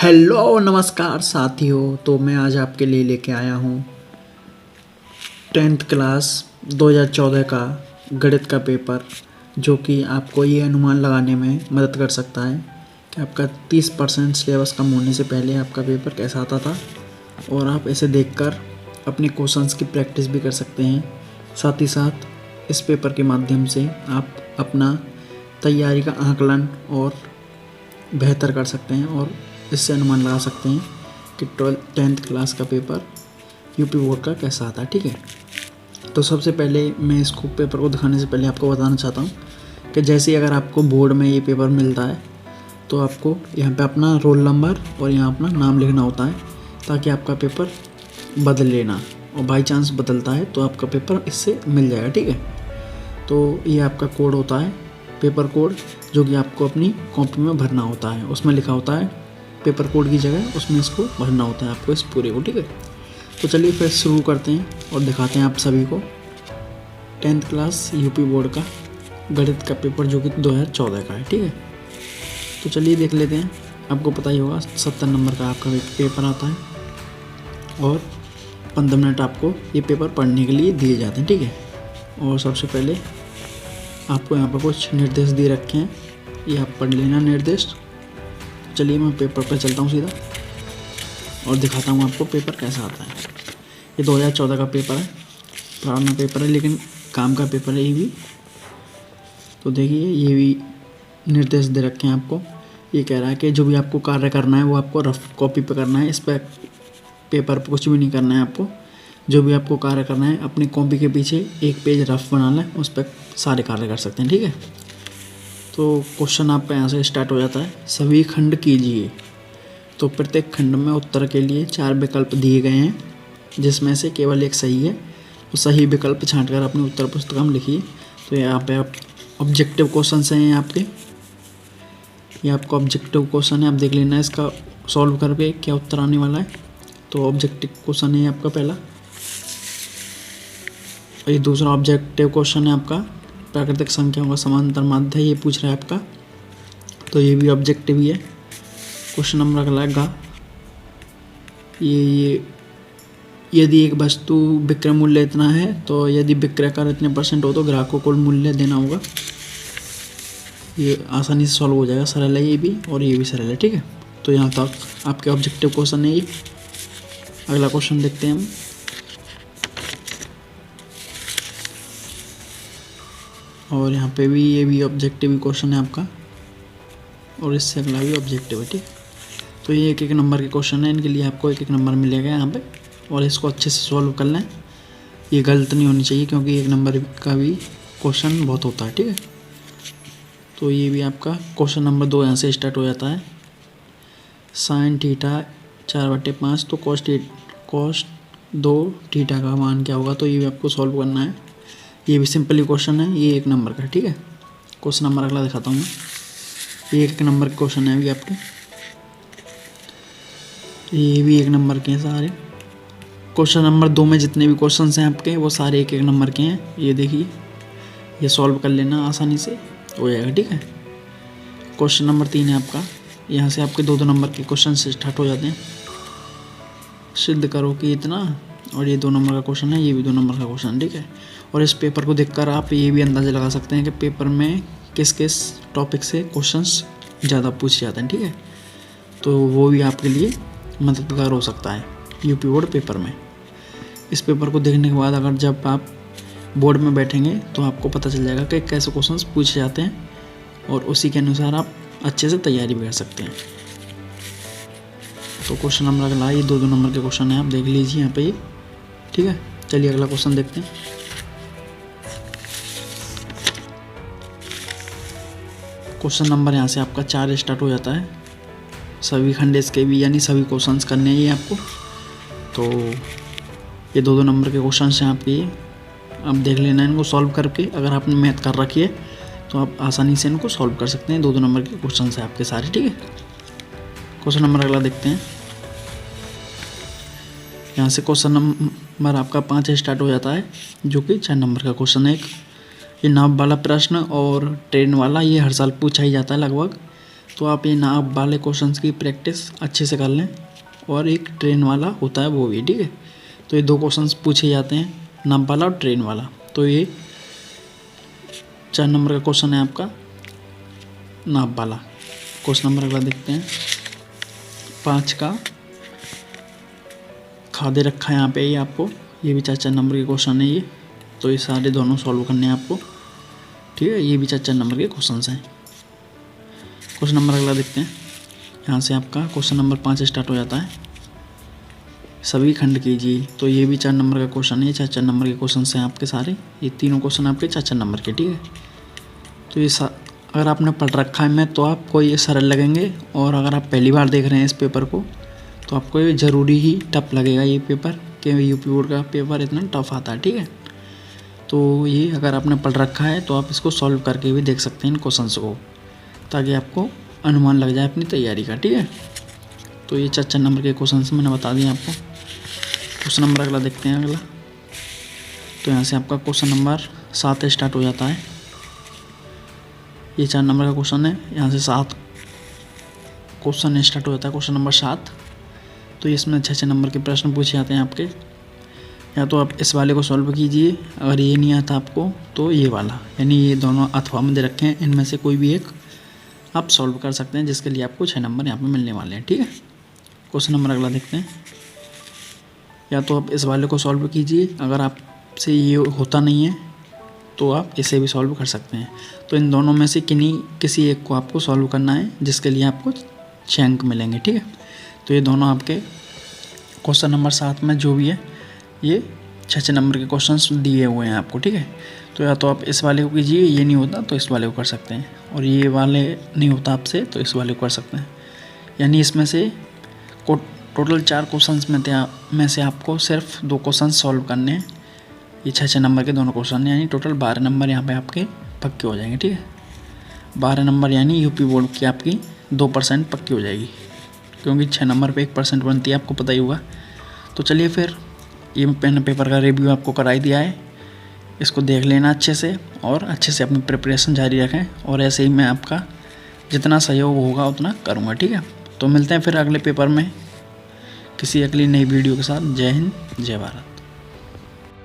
Hello नमस्कार साथियों। तो मैं आज आपके लिए लेके आया हूँ 10th क्लास 2014 का गणित का पेपर, जो कि आपको ये अनुमान लगाने में मदद कर सकता है कि आपका 30% सिलेबस कम होने से पहले आपका पेपर कैसा आता था, और आप इसे देखकर अपने क्वेश्चंस की प्रैक्टिस भी कर सकते हैं। साथ ही साथ इस पेपर के माध्यम से आप अपना तैयारी का आकलन और बेहतर कर सकते हैं और इससे अनुमान लगा सकते हैं कि 10th क्लास का पेपर यूपी बोर्ड का कैसा आता है। ठीक है, तो सबसे पहले मैं इसको पेपर को दिखाने से पहले आपको बताना चाहता हूँ कि जैसे ही अगर आपको बोर्ड में ये पेपर मिलता है तो आपको यहाँ पे अपना रोल नंबर और यहाँ अपना नाम लिखना होता है, ताकि आपका पेपर बदले ना, और बाई चांस बदलता है तो आपका पेपर इससे मिल जाएगा। ठीक है, तो ये आपका कोड होता है, पेपर कोड, जो कि आपको अपनी कॉपी में भरना होता है। उसमें लिखा होता है पेपर कोड की जगह, उसमें इसको भरना होता है आपको इस पूरे को। ठीक है, तो चलिए फिर शुरू करते हैं और दिखाते हैं आप सभी को 10th क्लास यूपी बोर्ड का गणित का पेपर, जो कि 2014 का है। ठीक है, तो चलिए देख लेते हैं। आपको पता ही होगा 70 नंबर का आपका पेपर आता है और 15 मिनट आपको ये पेपर पढ़ने के लिए दिए जाते हैं। ठीक है, और सबसे पहले आपको यहाँ पर कुछ निर्देश दे रखे हैं, ये आप पढ़ लेना निर्देश। चलिए मैं पेपर पर चलता हूँ सीधा और दिखाता हूँ आपको पेपर कैसा आता है। ये 2014 का पेपर है, पुराना पेपर है लेकिन काम का पेपर है ये भी। तो देखिए ये भी निर्देश दे रखे हैं आपको। ये कह रहा है कि जो भी आपको कार्य करना है वो आपको रफ कॉपी पे करना है, इस पर पेपर पर कुछ भी नहीं करना है आपको। जो भी आपको कार्य करना है अपनी कॉपी के पीछे एक पेज रफ बना लें, उस पर सारे कार्य कर सकते हैं। ठीक है, तो क्वेश्चन आपका यहाँ से स्टार्ट हो जाता है। सभी खंड कीजिए। तो प्रत्येक खंड में उत्तर के लिए 4 विकल्प दिए गए हैं, जिसमें से केवल एक सही है। तो सही विकल्प छांटकर अपनी उत्तर पुस्तिका में लिखिए। तो यहाँ पे आप ऑब्जेक्टिव क्वेश्चन हैं आपके, ये आपका ऑब्जेक्टिव क्वेश्चन है, आप देख लेना इसका सॉल्व करके क्या उत्तर आने वाला है। तो ऑब्जेक्टिव क्वेश्चन है आपका पहला। और ये दूसरा ऑब्जेक्टिव क्वेश्चन है आपका प्राकृतिक संख्याओं का समांतर माध्य, ये पूछ रहा है आपका, तो ये भी ऑब्जेक्टिव ही है। क्वेश्चन नंबर अगला है गा। ये यदि एक वस्तु विक्रय मूल्य इतना है तो यदि विक्रय कर इतने % हो तो ग्राहक को कुल मूल्य देना होगा। ये आसानी से सॉल्व हो जाएगा, सरल है ये भी और ये भी सरल है। ठीक है, तो यहाँ तक आपके ऑब्जेक्टिव क्वेश्चन है ये। अगला क्वेश्चन देखते हैं हम। और यहाँ पे भी ये भी ऑब्जेक्टिव क्वेश्चन है आपका, और इससे अगला भी ऑब्जेक्टिव है। ठीक, तो ये एक नंबर के क्वेश्चन है, इनके लिए आपको एक नंबर मिलेगा यहाँ पे, और इसको अच्छे से सॉल्व कर लें। ये गलत नहीं होनी चाहिए क्योंकि 1 नंबर का भी क्वेश्चन बहुत होता है। ठीक है, तो ये भी आपका क्वेश्चन नंबर 2 यहाँ से स्टार्ट हो जाता है। साइन थीटा 4/5, तो कॉस 2 थीटा का मान क्या होगा। तो ये भी आपको सॉल्व करना है। ये भी सिंपल ही क्वेश्चन है, ये 1 नंबर का। ठीक है, क्वेश्चन नंबर अगला दिखाता हूँ मैं। ये 1 नंबर के क्वेश्चन है अभी आपके, ये भी 1 नंबर के हैं सारे। क्वेश्चन नंबर 2 में जितने भी क्वेश्चन हैं आपके वो सारे 1 नंबर के हैं। ये देखिए, ये सॉल्व कर लेना, आसानी से हो जाएगा। ठीक है, क्वेश्चन नंबर 3 है आपका, यहाँ से आपके 2 नंबर के क्वेश्चन से स्टार्ट हो जाते हैं। सिद्ध करो कि इतना, और ये 2 नंबर का क्वेश्चन है, ये भी 2 नंबर का क्वेश्चन। ठीक है, और इस पेपर को देखकर आप ये भी अंदाज़ा लगा सकते हैं कि पेपर में किस किस टॉपिक से क्वेश्चंस ज़्यादा पूछे जाते हैं। ठीक है, तो वो भी आपके लिए मददगार हो सकता है यूपी बोर्ड पेपर में। इस पेपर को देखने के बाद अगर जब आप बोर्ड में बैठेंगे तो आपको पता चल जाएगा कि कैसे क्वेश्चंस पूछे जाते हैं, और उसी के अनुसार आप अच्छे से तैयारी भी कर सकते हैं। तो क्वेश्चन नंबर अगला, ये 2 नंबर के क्वेश्चन है, आप देख लीजिए यहाँ पे ये। ठीक है, चलिए अगला क्वेश्चन देखते हैं। क्वेश्चन नंबर यहाँ से आपका 4 स्टार्ट हो जाता है। सभी खंड इसके भी, यानी सभी क्वेश्चंस करने हैं ये आपको। तो ये 2 नंबर के क्वेश्चंस हैं आपके, ये आप देख लेना इनको सॉल्व करके। अगर आपने मैथ कर रखी है तो आप आसानी से इनको सॉल्व कर सकते हैं। 2 नंबर के क्वेश्चन हैं आपके सारे। ठीक है, क्वेश्चन नंबर अगला देखते हैं। यहाँ से क्वेश्चन नंबर आपका 5 स्टार्ट हो जाता है, जो कि 4 नंबर का क्वेश्चन है एक। ये नाव वाला प्रश्न और ट्रेन वाला ये हर साल पूछा ही जाता है लगभग। तो आप ये नाप वाले क्वेश्चंस की प्रैक्टिस अच्छे से कर लें, और एक ट्रेन वाला होता है वो भी, ठीक है। तो ये 2 क्वेश्चंस पूछे जाते हैं, नाप वाला और ट्रेन वाला। तो ये 4 नंबर का क्वेश्चन है आपका नाप वाला। क्वेश्चन नंबर अगला देखते हैं, 5 का खादे रखा है यहाँ पे, ये आपको, ये भी 4 नंबर के क्वेश्चन है ये। तो ये सारे दोनों सॉल्व करने हैं आपको, ठीक है। ये भी 4 नंबर के क्वेश्चन हैं। क्वेश्चन नंबर अगला देखते हैं, यहाँ से आपका क्वेश्चन नंबर 5 स्टार्ट हो जाता है, सभी खंड कीजिए। तो ये भी 4 नंबर का क्वेश्चन है, 4 नंबर के क्वेश्चन हैं आपके सारे, ये तीनों क्वेश्चन आपके 4 नंबर के, ठीक है। तो ये अगर आपने पढ़ रखा है मैं, तो आपको ये सरल लगेंगे, और अगर आप पहली बार देख रहे हैं इस पेपर को, तो आपको ये ज़रूरी ही टफ लगेगा ये पेपर, कि यूपी बोर्ड का पेपर इतना टफ आता है, ठीक है। तो ये अगर आपने पढ़ रखा है तो आप इसको सॉल्व करके भी देख सकते हैं इन क्वेश्चंस को, ताकि आपको अनुमान लग जाए अपनी तैयारी का, ठीक है। तो ये 4 नंबर के क्वेश्चंस मैंने बता दिए आपको। क्वेश्चन नंबर अगला देखते हैं अगला। तो यहाँ से आपका क्वेश्चन नंबर 7 स्टार्ट हो जाता है, ये 4 नंबर का क्वेश्चन है, यहाँ से 7 क्वेश्चन स्टार्ट हो जाता है, क्वेश्चन नंबर 7। तो इसमें 6 नंबर के प्रश्न पूछे जाते हैं आपके, या तो आप इस वाले को सॉल्व कीजिए, अगर ये नहीं आता आपको तो ये वाला, यानी ये दोनों अथवा में दे रखे हैं, इनमें से कोई भी एक आप सॉल्व कर सकते हैं, जिसके लिए आपको 6 नंबर यहाँ पे मिलने वाले हैं, ठीक है। क्वेश्चन नंबर अगला देखते हैं, या तो आप इस वाले को सॉल्व कीजिए, अगर आपसे ये होता नहीं है तो आप इसे भी सॉल्व कर सकते हैं। तो इन दोनों में से किसी एक को आपको सॉल्व करना है, जिसके लिए आपको 6 अंक मिलेंगे, ठीक है। तो ये दोनों आपके क्वेश्चन नंबर 7 में जो भी है, ये 6 नंबर के क्वेश्चंस दिए हुए हैं आपको, ठीक है। तो या तो आप इस वाले को कीजिए, ये नहीं होता तो इस वाले को कर सकते हैं, और ये वाले नहीं होता आपसे तो इस वाले को कर सकते हैं। यानी इसमें से टोटल 4 क्वेश्चंस में से आपको सिर्फ 2 क्वेश्चन सॉल्व करने हैं, ये 6 नंबर के दोनों क्वेश्चन, यानी टोटल 12 नंबर यहाँ पे आपके पक्के हो जाएंगे, ठीक है। 12 नंबर यानी यूपी बोर्ड की आपकी 2% पक्की हो जाएगी, क्योंकि 6 नंबर पे 1% बनती है, आपको पता ही होगा। तो चलिए फिर, ये मैंने पेपर का रिव्यू आपको कराई दिया है, इसको देख लेना अच्छे से, और अच्छे से अपनी प्रिपरेशन जारी रखें, और ऐसे ही मैं आपका जितना सहयोग होगा उतना करूँगा, ठीक है। तो मिलते हैं फिर अगले पेपर में किसी अगली नई वीडियो के साथ। जय हिंद, जय भारत।